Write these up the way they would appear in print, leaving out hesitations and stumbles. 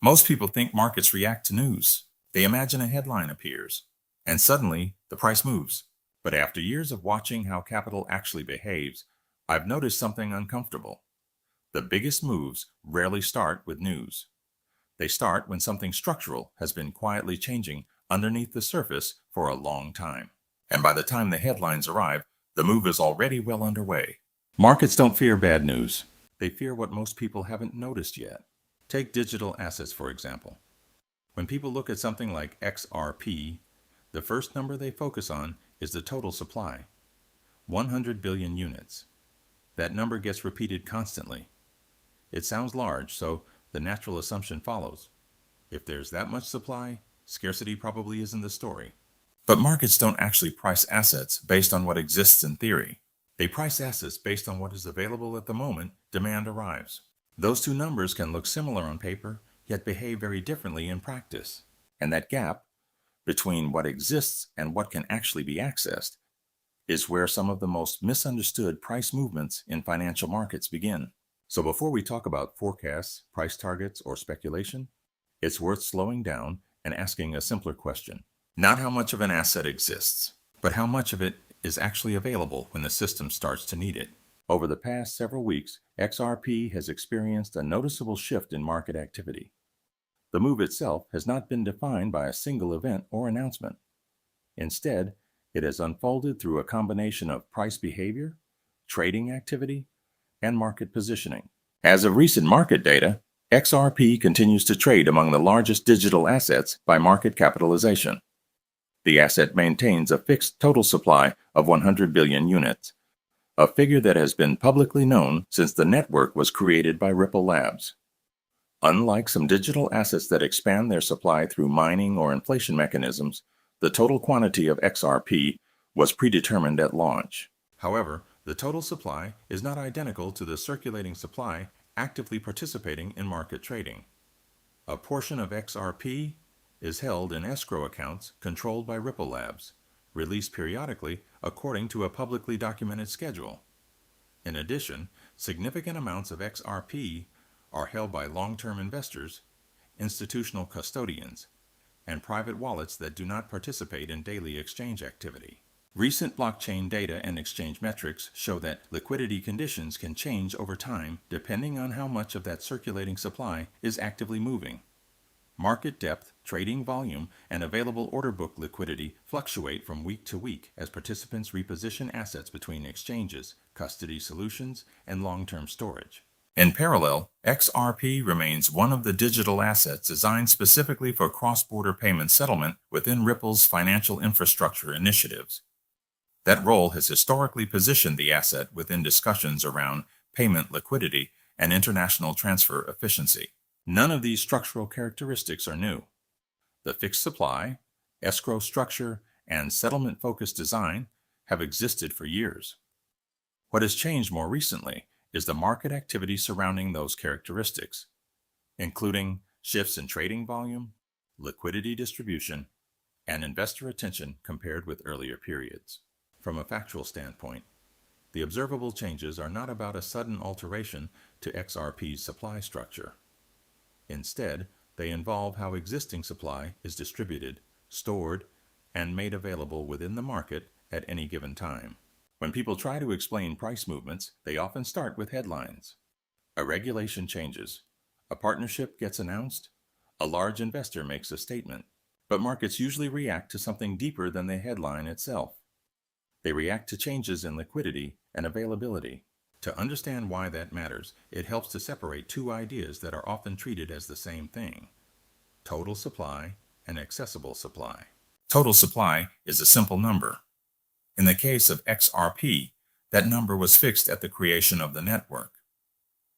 Most people think markets react to news. They imagine a headline appears, and suddenly the price moves. But after years of watching how capital actually behaves, I've noticed something uncomfortable. The biggest moves rarely start with news. They start when something structural has been quietly changing underneath the surface for a long time. And by the time the headlines arrive, the move is already well underway. Markets don't fear bad news. They fear what most people haven't noticed yet. Take digital assets, for example. When people look at something like XRP, the first number they focus on is the total supply, 100 billion units. That number gets repeated constantly. It sounds large, so the natural assumption follows. If there's that much supply, scarcity probably isn't the story. But markets don't actually price assets based on what exists in theory. They price assets based on what is available at the moment demand arrives. Those two numbers can look similar on paper, yet behave very differently in practice. And that gap between what exists and what can actually be accessed is where some of the most misunderstood price movements in financial markets begin. So before we talk about forecasts, price targets, or speculation, it's worth slowing down and asking a simpler question. Not how much of an asset exists, but how much of it is actually available when the system starts to need it. Over the past several weeks, XRP has experienced a noticeable shift in market activity. The move itself has not been defined by a single event or announcement. Instead, it has unfolded through a combination of price behavior, trading activity, and market positioning. As of recent market data, XRP continues to trade among the largest digital assets by market capitalization. The asset maintains a fixed total supply of 100 billion units, a figure that has been publicly known since the network was created by Ripple Labs. Unlike some digital assets that expand their supply through mining or inflation mechanisms, the total quantity of XRP was predetermined at launch. However, the total supply is not identical to the circulating supply actively participating in market trading. A portion of XRP is held in escrow accounts controlled by Ripple Labs, released periodically according to a publicly documented schedule. In addition, significant amounts of XRP are held by long-term investors, institutional custodians, and private wallets that do not participate in daily exchange activity. Recent blockchain data and exchange metrics show that liquidity conditions can change over time depending on how much of that circulating supply is actively moving. Market depth, trading volume, and available order book liquidity fluctuate from week to week as participants reposition assets between exchanges, custody solutions, and long-term storage. In parallel, XRP remains one of the digital assets designed specifically for cross-border payment settlement within Ripple's financial infrastructure initiatives. That role has historically positioned the asset within discussions around payment liquidity and international transfer efficiency. None of these structural characteristics are new. The fixed supply, escrow structure, and settlement-focused design have existed for years. What has changed more recently is the market activity surrounding those characteristics, including shifts in trading volume, liquidity distribution, and investor attention compared with earlier periods. From a factual standpoint, the observable changes are not about a sudden alteration to XRP's supply structure. Instead, they involve how existing supply is distributed, stored, and made available within the market at any given time. When people try to explain price movements, they often start with headlines. A regulation changes, a partnership gets announced, a large investor makes a statement. But markets usually react to something deeper than the headline itself. They react to changes in liquidity and availability. To understand why that matters, it helps to separate two ideas that are often treated as the same thing: total supply and accessible supply. Total supply is a simple number. In the case of XRP, that number was fixed at the creation of the network.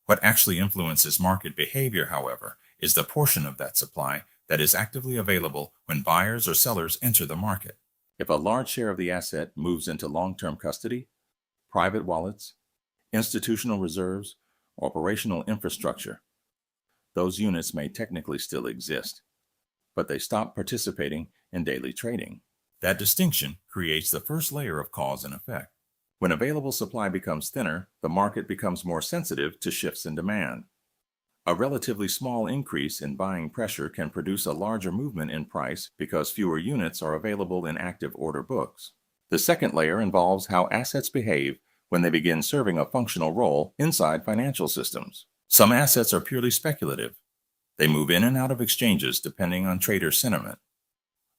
What actually influences market behavior, however, is the portion of that supply that is actively available when buyers or sellers enter the market. If a large share of the asset moves into long-term custody, private wallets, institutional reserves, or operational infrastructure, those units may technically still exist, but they stop participating in daily trading. That distinction creates the first layer of cause and effect. When available supply becomes thinner, the market becomes more sensitive to shifts in demand. A relatively small increase in buying pressure can produce a larger movement in price because fewer units are available in active order books. The second layer involves how assets behave when they begin serving a functional role inside financial systems. Some assets are purely speculative. They move in and out of exchanges depending on trader sentiment.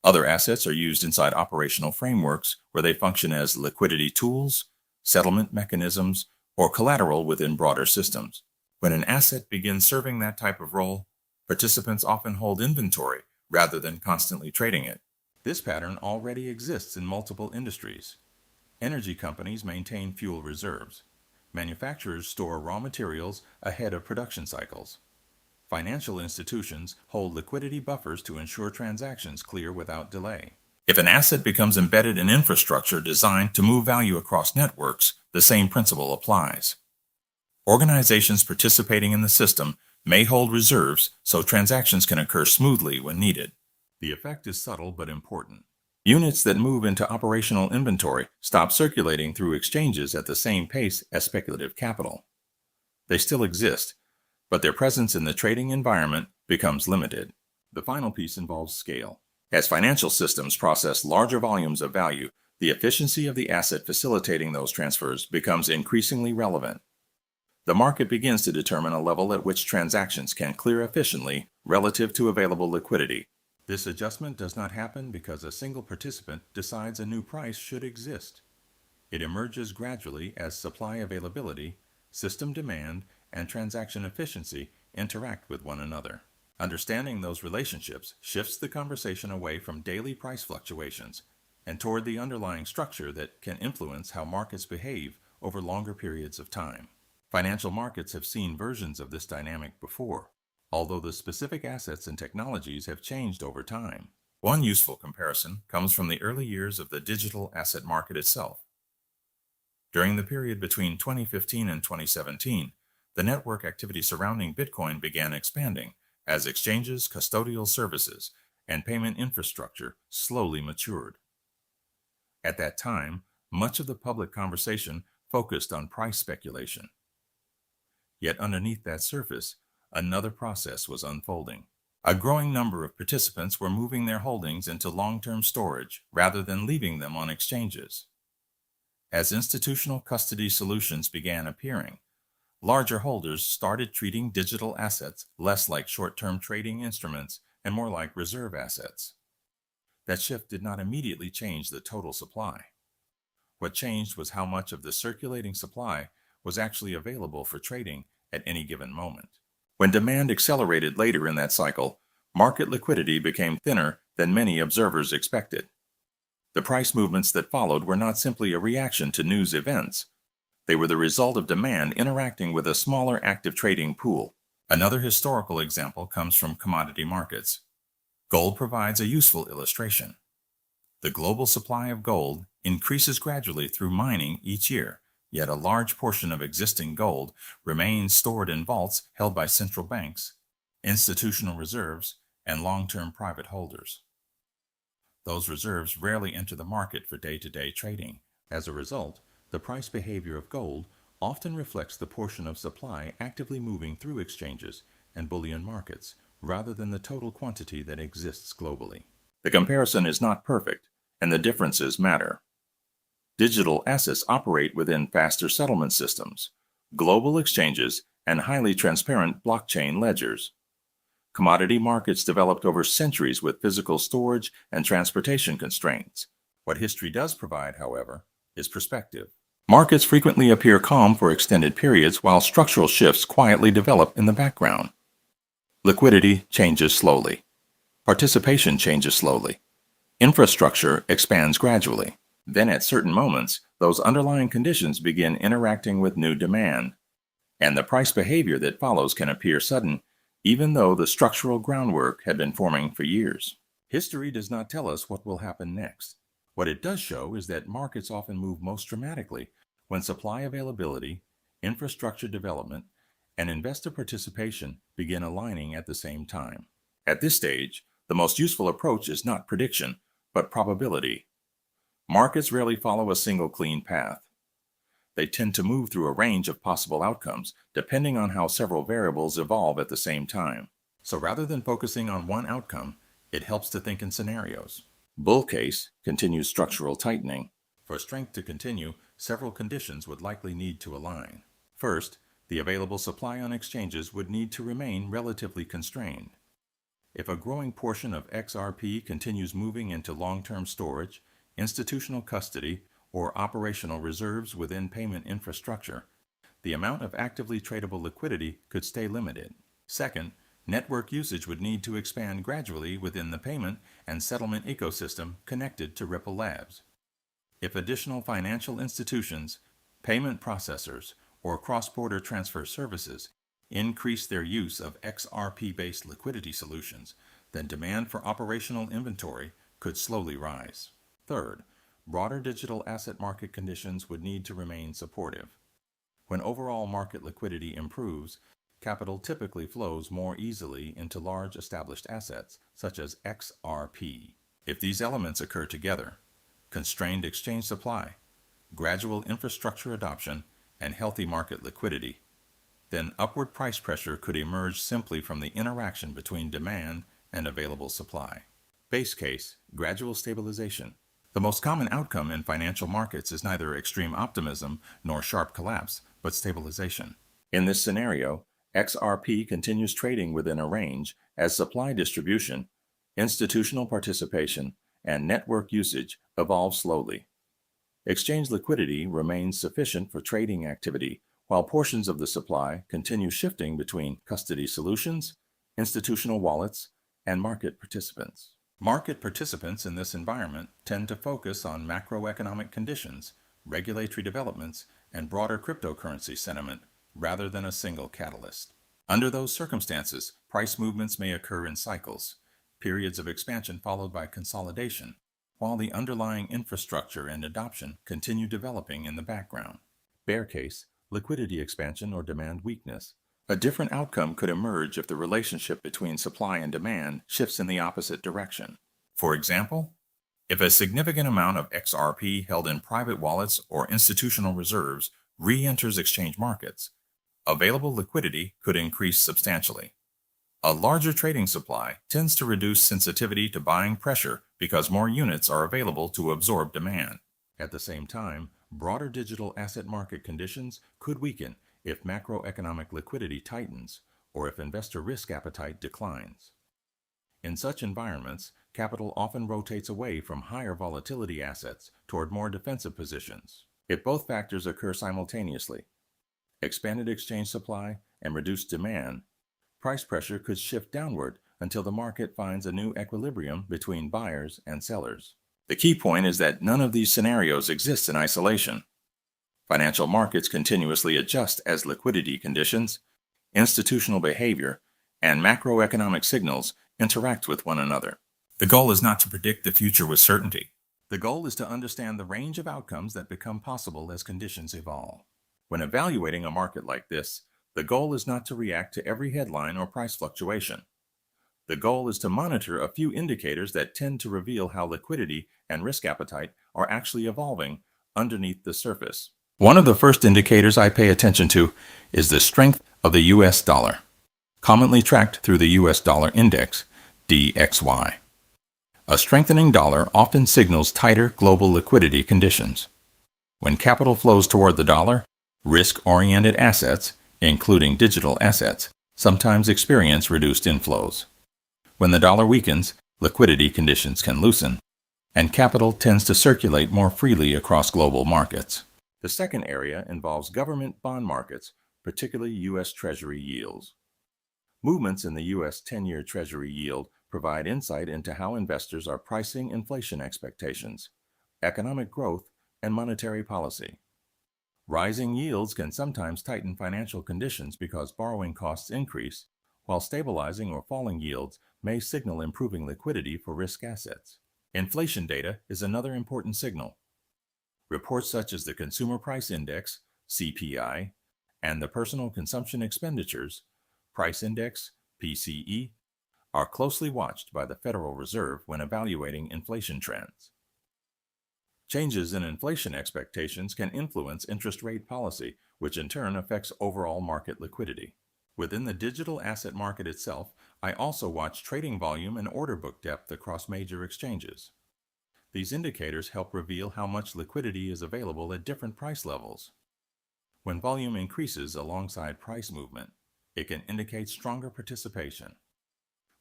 Other assets are used inside operational frameworks where they function as liquidity tools, settlement mechanisms, or collateral within broader systems. When an asset begins serving that type of role, participants often hold inventory rather than constantly trading it. This pattern already exists in multiple industries. Energy companies maintain fuel reserves. Manufacturers store raw materials ahead of production cycles. Financial institutions hold liquidity buffers to ensure transactions clear without delay. If an asset becomes embedded in infrastructure designed to move value across networks, the same principle applies. Organizations participating in the system may hold reserves so transactions can occur smoothly when needed. The effect is subtle but important. Units that move into operational inventory stop circulating through exchanges at the same pace as speculative capital. They still exist, but their presence in the trading environment becomes limited. The final piece involves scale. As financial systems process larger volumes of value, the efficiency of the asset facilitating those transfers becomes increasingly relevant. The market begins to determine a level at which transactions can clear efficiently relative to available liquidity. This adjustment does not happen because a single participant decides a new price should exist. It emerges gradually as supply availability, system demand, and transaction efficiency interact with one another. Understanding those relationships shifts the conversation away from daily price fluctuations and toward the underlying structure that can influence how markets behave over longer periods of time. Financial markets have seen versions of this dynamic before, although the specific assets and technologies have changed over time. One useful comparison comes from the early years of the digital asset market itself. During the period between 2015 and 2017, the network activity surrounding Bitcoin began expanding as exchanges, custodial services, and payment infrastructure slowly matured. At that time, much of the public conversation focused on price speculation. Yet underneath that surface, another process was unfolding. A growing number of participants were moving their holdings into long-term storage rather than leaving them on exchanges. As institutional custody solutions began appearing, larger holders started treating digital assets less like short-term trading instruments and more like reserve assets. That shift did not immediately change the total supply. What changed was how much of the circulating supply was actually available for trading at any given moment. When demand accelerated later in that cycle, market liquidity became thinner than many observers expected. The price movements that followed were not simply a reaction to news events. They were the result of demand interacting with a smaller active trading pool. Another historical example comes from commodity markets. Gold provides a useful illustration. The global supply of gold increases gradually through mining each year, yet a large portion of existing gold remains stored in vaults held by central banks, institutional reserves, and long-term private holders. Those reserves rarely enter the market for day-to-day trading. As a result, the price behavior of gold often reflects the portion of supply actively moving through exchanges and bullion markets, rather than the total quantity that exists globally. The comparison is not perfect, and the differences matter. Digital assets operate within faster settlement systems, global exchanges, and highly transparent blockchain ledgers. Commodity markets developed over centuries with physical storage and transportation constraints. What history does provide, however, is perspective. Markets frequently appear calm for extended periods while structural shifts quietly develop in the background. Liquidity changes slowly. Participation changes slowly. Infrastructure expands gradually. Then at certain moments, those underlying conditions begin interacting with new demand. And the price behavior that follows can appear sudden, even though the structural groundwork had been forming for years. History does not tell us what will happen next. What it does show is that markets often move most dramatically when supply availability, infrastructure development, and investor participation begin aligning at the same time. At this stage, the most useful approach is not prediction, but probability. Markets rarely follow a single clean path. they tend to move through a range of possible outcomes, depending on how several variables evolve at the same time. So rather than focusing on one outcome, it helps to think in scenarios. Bull case, continued structural tightening. For strength to continue, several conditions would likely need to align. First, the available supply on exchanges would need to remain relatively constrained. If a growing portion of XRP continues moving into long-term storage, institutional custody, or operational reserves within payment infrastructure, the amount of actively tradable liquidity could stay limited. Second, network usage would need to expand gradually within the payment and settlement ecosystem connected to Ripple Labs. If additional financial institutions, payment processors, or cross-border transfer services increase their use of XRP-based liquidity solutions, then demand for operational inventory could slowly rise. Third, broader digital asset market conditions would need to remain supportive. When overall market liquidity improves, capital typically flows more easily into large established assets, such as XRP. If these elements occur together, constrained exchange supply, gradual infrastructure adoption, and healthy market liquidity, then upward price pressure could emerge simply from the interaction between demand and available supply. Base case, gradual stabilization. The most common outcome in financial markets is neither extreme optimism nor sharp collapse, but stabilization. In this scenario, XRP continues trading within a range as supply distribution, institutional participation, and network usage evolve slowly. Exchange liquidity remains sufficient for trading activity, while portions of the supply continue shifting between custody solutions, institutional wallets, and market participants. Market participants in this environment tend to focus on macroeconomic conditions, regulatory developments, and broader cryptocurrency sentiment, rather than a single catalyst. Under those circumstances, price movements may occur in cycles, periods of expansion followed by consolidation, while the underlying infrastructure and adoption continue developing in the background. Bear case, liquidity expansion or demand weakness. A different outcome could emerge if the relationship between supply and demand shifts in the opposite direction. For example, if a significant amount of XRP held in private wallets or institutional reserves re-enters exchange markets, available liquidity could increase substantially. A larger trading supply tends to reduce sensitivity to buying pressure because more units are available to absorb demand. At the same time, broader digital asset market conditions could weaken if macroeconomic liquidity tightens or if investor risk appetite declines. In such environments, capital often rotates away from higher volatility assets toward more defensive positions. If both factors occur simultaneously, expanded exchange supply and reduced demand, price pressure could shift downward until the market finds a new equilibrium between buyers and sellers. The key point is that none of these scenarios exists in isolation. Financial markets continuously adjust as liquidity conditions, institutional behavior, and macroeconomic signals interact with one another. The goal is not to predict the future with certainty. The goal is to understand the range of outcomes that become possible as conditions evolve. When evaluating a market like this, the goal is not to react to every headline or price fluctuation. The goal is to monitor a few indicators that tend to reveal how liquidity and risk appetite are actually evolving underneath the surface. One of the first indicators I pay attention to is the strength of the US dollar, commonly tracked through the US dollar index, DXY. A strengthening dollar often signals tighter global liquidity conditions. When capital flows toward the dollar, risk-oriented assets, including digital assets, sometimes experience reduced inflows. When the dollar weakens, liquidity conditions can loosen, and capital tends to circulate more freely across global markets. The second area involves government bond markets, particularly U.S. Treasury yields. Movements in the U.S. 10-year Treasury yield provide insight into how investors are pricing inflation expectations, economic growth, and monetary policy. Rising yields can sometimes tighten financial conditions because borrowing costs increase, while stabilizing or falling yields may signal improving liquidity for risk assets. Inflation data is another important signal. Reports such as the Consumer Price Index, CPI, and the Personal Consumption Expenditures, Price Index, PCE, are closely watched by the Federal Reserve when evaluating inflation trends. Changes in inflation expectations can influence interest rate policy, which in turn affects overall market liquidity. Within the digital asset market itself, I also watch trading volume and order book depth across major exchanges. These indicators help reveal how much liquidity is available at different price levels. When volume increases alongside price movement, it can indicate stronger participation.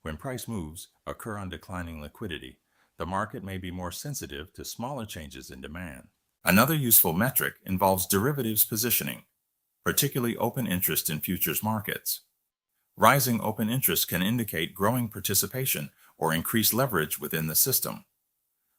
When price moves occur on declining liquidity, the market may be more sensitive to smaller changes in demand. Another useful metric involves derivatives positioning, particularly open interest in futures markets. Rising open interest can indicate growing participation or increased leverage within the system.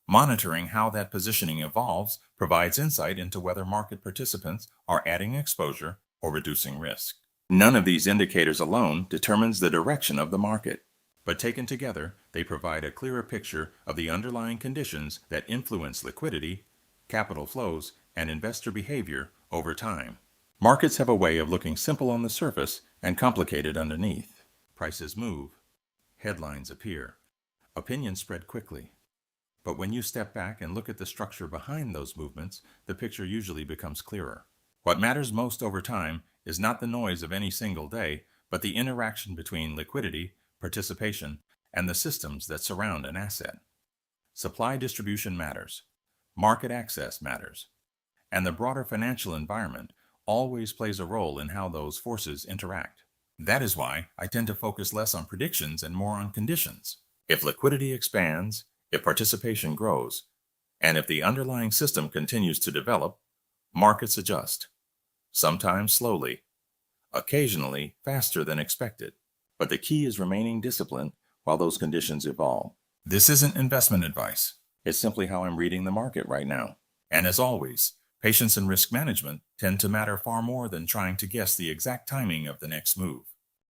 Monitoring how that positioning evolves provides insight into whether market participants are adding exposure or reducing risk. None of these indicators alone determines the direction of the market, but taken together, they provide a clearer picture of the underlying conditions that influence liquidity, capital flows, and investor behavior over time. Markets have a way of looking simple on the surface and complicated underneath. Prices move, headlines appear, opinions spread quickly. But when you step back and look at the structure behind those movements, the picture usually becomes clearer. What matters most over time is not the noise of any single day, but the interaction between liquidity, participation, and the systems that surround an asset. Supply distribution matters, market access matters, and the broader financial environment always plays a role in how those forces interact. That is why I tend to focus less on predictions and more on conditions. If liquidity expands, if participation grows, and if the underlying system continues to develop, markets adjust, sometimes slowly, occasionally faster than expected. But the key is remaining disciplined while those conditions evolve. This isn't investment advice. It's simply how I'm reading the market right now. And as always, patience and risk management tend to matter far more than trying to guess the exact timing of the next move.